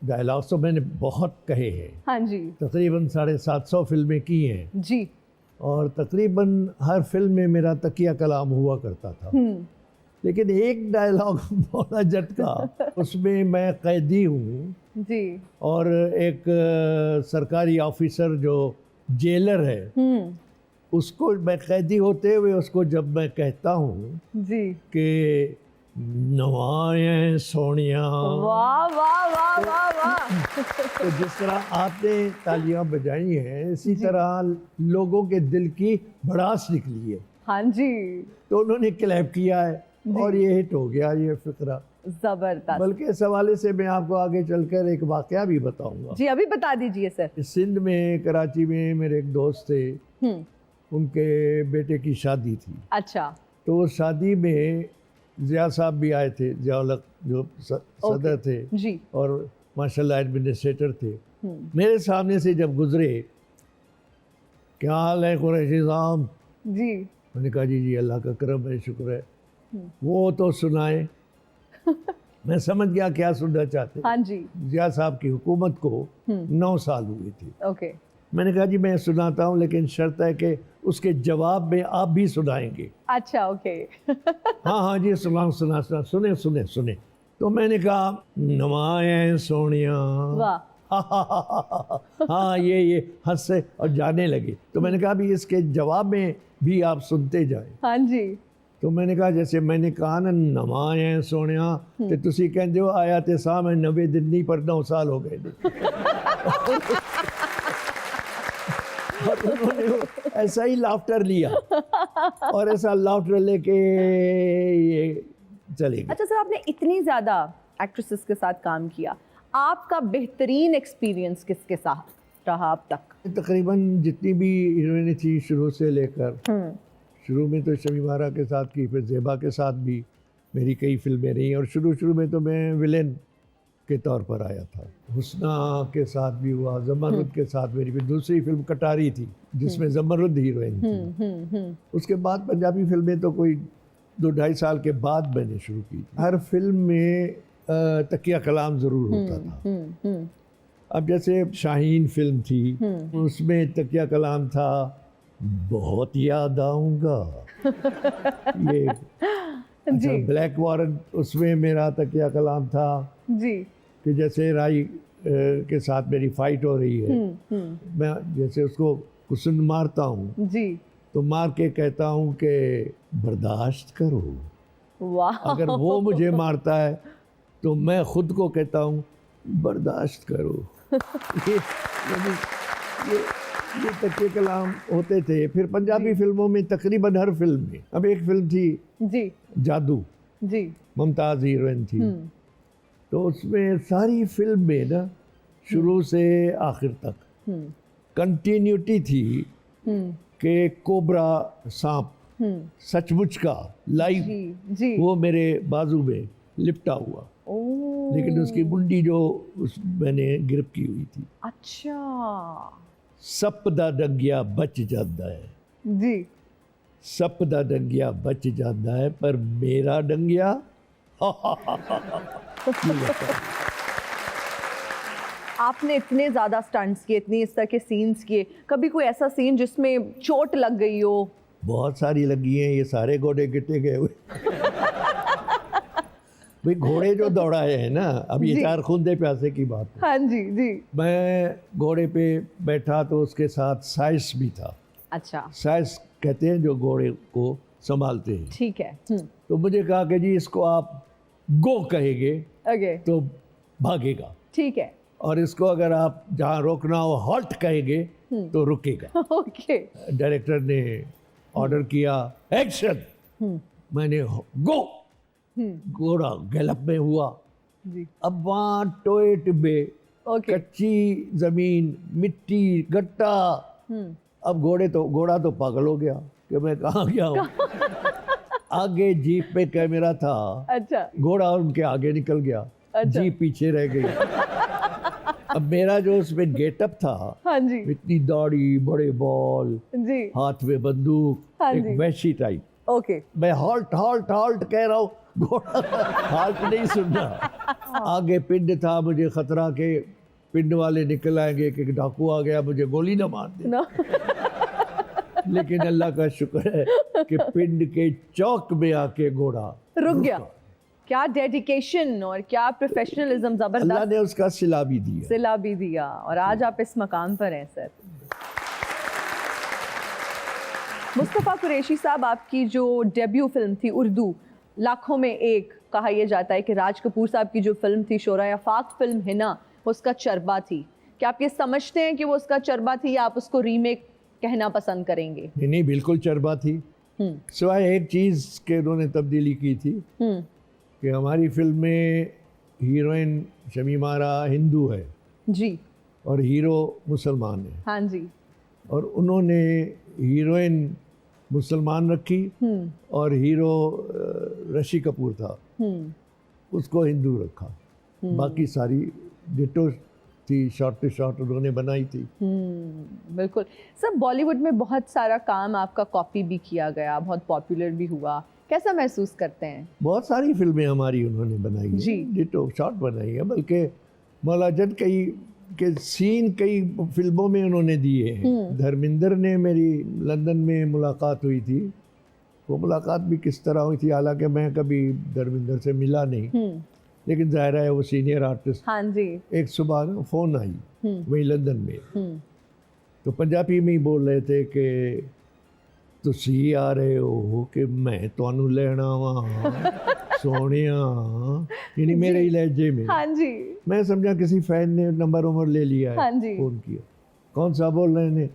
Dialogues तो मैंने बहुत कहे हैं, हाँ जी तकरीबन 750 फिल्में की हैं, जी। और तकरीबन हर फिल्म में मेरा तकिया कलाम हुआ करता था। लेकिन एक डायलॉग बड़ा झटका, उसमें मैं कैदी हूँ जी। और एक सरकारी ऑफिसर जो जेलर है, उसको मैं कैदी होते हुए उसको जब मैं कहता हूँ जी। कि नवाएं सोनिया, वाह वाह वाह वाह वाह। तो जिस तरह आपने तालियां बजाई हैं, इसी तरह लोगों के दिल की भड़ास निकली है, हाँ जी तो उन्होंने क्लैप किया है और ये हिट हो गया ये फिक्रा। जबरदस्त। बल्कि इस हवाले से मैं आपको आगे चलकर एक वाकया भी बताऊंगा। जी अभी बता दीजिए सर। सिंध में, कराची में मेरे एक दोस्त थे, उनके बेटे की शादी थी। अच्छा। तो उस शादी में जिया साहब भी आए थे, जियाउल जो सदर थे जी। और माशाल्लाह एडमिनिस्ट्रेटर थे। मेरे सामने से जब गुजरे, क्या हाल है कुरैशी साहब? जी। मैंने कहा जी जी अल्लाह का करम है, शुक्र है। वो तो सुनाए। मैं समझ गया क्या सुनना चाहते। हाँ जी। जिया साहब की हुकूमत को 9 साल हुए थे। ओके। मैंने कहा जी मैं सुनाता हूँ, लेकिन शर्त है कि उसके जवाब में आप भी सुनाएंगे। अच्छा ओके। हाँ हाँ जी सुना सुने सुने सुने। तो मैंने कहा नवाएं सोनिया, वाह। हाँ ये हंसे और जाने लगे। तो मैंने कहा भी इसके जवाब में भी आप सुनते जाए। हाँ जी। तो मैंने कहा जैसे मैंने कहा ना नवाएं सोनिया, तो तुसी कहते हो आया ते सामने 90 दिन नहीं पर 9 साल हो गए। और उन्होंने ऐसा ही लाफ्टर लिया और ऐसा लाफ्टर लेके ये चले गए। अच्छा सर, आपने इतनी ज़्यादा एक्ट्रेसेस के साथ काम किया, आपका बेहतरीन एक्सपीरियंस किसके साथ रहा अब तक? तकरीबन जितनी भी हीरोइनें थी शुरू से लेकर, शुरू में तो शमी मारा के साथ की, फिर ज़ेबा के साथ भी मेरी कई फिल्में रही, और शुरू में तो मैं विलेन के तौर पर आया था। हुस्ना के साथ भी हुआ, जमरुद के साथ मेरी फिर दूसरी फिल्म कटारी थी जिसमें जमरुद हीरोइन थी। उसके बाद पंजाबी फिल्में तो कोई 2-2.5 साल के बाद मैंने शुरू की। हर फिल्म में तकिया कलाम ज़रूर होता था। अब जैसे शाहीन फिल्म थी, उसमें तकिया कलाम था बहुत याद आऊँगा। ये अच्छा, ब्लैक वारंट, उसमें मेरा तकिया कलाम था जी कि जैसे राई के साथ मेरी फाइट हो रही है, मैं जैसे उसको कुसन मारता हूँ जी। तो मार के कहता हूँ कि बर्दाश्त करो। वाह। अगर वो मुझे मारता है तो मैं खुद को कहता हूँ बर्दाश्त करो। ये तकिए कलाम होते थे। फिर पंजाबी फिल्मों में तकरीबन हर फिल्म में, अब एक फिल्म थी जी जादू, जी, मुमताज़ हीरोइन थी, तो उसमें सारी फिल्म में ना शुरू से आखिर तक कंटिन्यूटी थी कि कोबरा सांप सचमुच का लाइव जी। वो मेरे बाजू में लिपटा हुआ, लेकिन उसकी मुंडी जो मैंने गिरफ्त की हुई थी। अच्छा सप दा डंगिया बच जाता है जी। सप दा डंगिया बच जाता है, पर मेरा डंगिया आपने इतने ज़्यादा स्टंट्स किए, इतनी इस तरह के सीन्स किए, कभी कोई ऐसा सीन जिसमें चोट लग गई हो? बहुत सारी लगी हैं, ये सारे घोड़े गिटे गए हुए। भाई घोड़े जो दौड़ाए हैं ना, अब ये 4 खूंदे प्यासे की बात है। हाँ जी जी। मैं घोड़े पे बैठा तो उसके साथ साइस भी था। अच्छा, साइस कहते हैं जो घोड़े को संभालते हैं। ठीक है। तो मुझे कहा कि जी इसको आप गो कहेंगे ओके, तो भागेगा, ठीक है। और इसको अगर आप जहाँ रोकना हो हॉल्ट कहेंगे तो रुकेगा। ओके, डायरेक्टर ने ऑर्डर किया एक्शन, मैंने गो, घोड़ा गैलप में हुआ। जी अब वहाँ टोए टिब्बे, ओके। कच्ची जमीन, मिट्टी, गट्टा। अब घोड़ा तो पागल हो गया कि मैं कहाँ गया हूँ। आगे जीप पे कैमरा था, अच्छा घोड़ा उनके आगे निकल गया, अच्छा। जीप पीछे रह गई। अब मेरा जो उसमें गेटअप था, हाँ जी इतनी दाढ़ी, बड़े बाल, जी। हाथ में बंदूक, हाँ एक जी। वैशी टाइप। ओके, मैं हॉल्ट हॉल्ट हॉल्ट कह रहा हूँ, घोड़ा हार्ट नहीं सुनना। आगे पिंड था, मुझे खतरा के पिंड वाले निकल आएंगे कि डाकू आ गया, मुझे गोली ना मार दे। No. लेकिन अल्लाह का शुक्र है कि पिंड के चौक में आके घोड़ा रुक गया। क्या डेडिकेशन और क्या प्रोफेशनलिज्म, अल्लाह जबरदस्त ने उसका सिला भी दिया। सिला भी दिया और आज आप इस मकाम पर हैं सर। मुस्तफ़ा कुरैशी साहब, आपकी जो डेब्यू फिल्म थी उर्दू, लाखों में एक, कहा यह जाता है कि राज कपूर साहब की जो फिल्म थी शोरा आफाक फिल्म है ना, वो उसका चरबा थी। क्या आप ये समझते हैं कि वो उसका चरबा थी या आप उसको रीमेक कहना पसंद करेंगे? नहीं, बिल्कुल चरबा थी। सिवाय एक चीज़ के उन्होंने तब्दीली की थी कि हमारी फिल्म में हीरोइन शमीम आरा हिंदू है जी और हीरो मुसलमान है, हाँ जी। और उन्होंने हीरोइन मुसलमान रखी और हीरो ऋषि कपूर था, उसको हिंदू रखा। बाकी सारी डिटो थी, शॉर्ट टू शॉर्ट उन्होंने बनाई थी। बिल्कुल सर, बॉलीवुड में बहुत सारा काम आपका कॉपी भी किया गया, बहुत पॉपुलर भी हुआ, कैसा महसूस करते हैं? बहुत सारी फिल्में हमारी उन्होंने बनाई है, जी। डिटो शॉर्ट बनाई है, बल्कि मौला जट कई के सीन कई फिल्मों में उन्होंने दिए हैं। धर्मेंद्र ने मेरी लंदन में मुलाकात हुई थी, वो मुलाकात भी किस तरह हुई थी, हालांकि मैं कभी धर्मेंद्र से मिला नहीं, लेकिन जाहिर है वो सीनियर आर्टिस्ट। हाँ जी। एक सुबह ना फ़ोन आई वहीं लंदन में, तो पंजाबी में ही बोल रहे थे कि तुसी आ रहे हो कि मैं तुहानू लेना वा सोनिया, यानी मेरे ही लहजे में। हाँ जी। मैं समझा किसी फैन ने नंबर उम्र ले लिया है, हाँ जी। फ़ोन किया, कौन सा बोल रहे ने?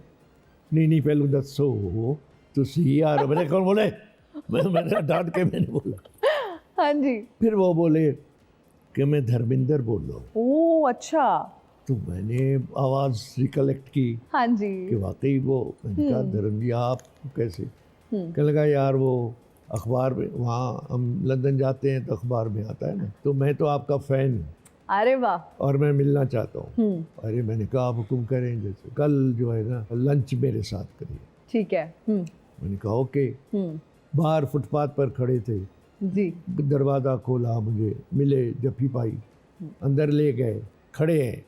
नहीं पहलू दसो तुसी आ रहे हो। मैंने कौन बोले? मैंने डांट के मैंने बोला। हाँ जी। फिर वो बोले कि मैं धर्मेंद्र बोल रहा हूँ। ओह अच्छा। तो मैंने आवाज़ रिकलेक्ट की हाँ जी। कि वाकई वो, मैंने कहा धर्म जी आप कैसे? कहने लगा यार वो अखबार में, वहाँ हम लंदन जाते हैं तो अखबार में आता है ना, तो मैं तो आपका फ़ैन हूँ अरे वाह। और मैं मिलना चाहता हूँ। अरे मैंने कहा आप हुक्म करें, जैसे कल जो है ना लंच मेरे साथ करिए। ठीक है। मैंने कहा ओके। बाहर फुटपाथ पर खड़े थे, जी। दरवाज़ा खोला, मुझे मिले, जफ्फी पाई, अंदर ले गए, खड़े हैं,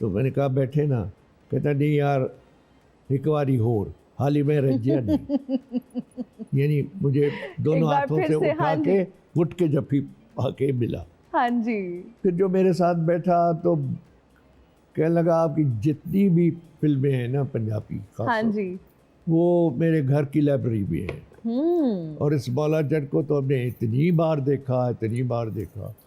तो मैंने कहा बैठे ना? कहता नहीं यार एक बारी होर हाल ही में रजिया नहीं। यानी मुझे दोनों हाथों से उठा के घुट के जफ्फी पाके मिला। हाँ जी। फिर जो मेरे साथ बैठा तो कहने लगा आपकी जितनी भी फिल्में हैं ना पंजाबी, हाँ जी, वो मेरे घर की लाइब्रेरी में है। और इस मौला जट को तो हमने इतनी बार देखा,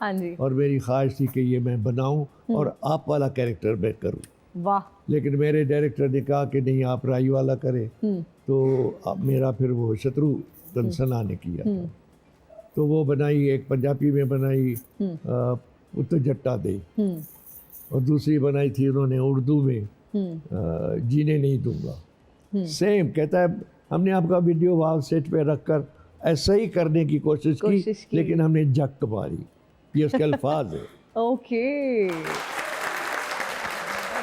हाँ जी। और मेरी ख्वाहिश थी कि ये मैं बनाऊं और आप वाला कैरेक्टर मैं करूं। वाह। लेकिन मेरे डायरेक्टर ने कहा कि नहीं आप राई वाला करें, तो अब मेरा फिर वो शत्रुघ्न सिन्हा ने किया था। तो वो बनाई, एक पंजाबी में बनाई उत्तर जट्टा दे, और दूसरी बनाई थी उन्होंने उर्दू में जीने नहीं दूंगा। सेम कहता है हमने आपका वीडियो वहाँ सेट पे रखकर ऐसा ही करने की कोशिश की, लेकिन हमने जक मारी, ये उसके अल्फाज है। ओके।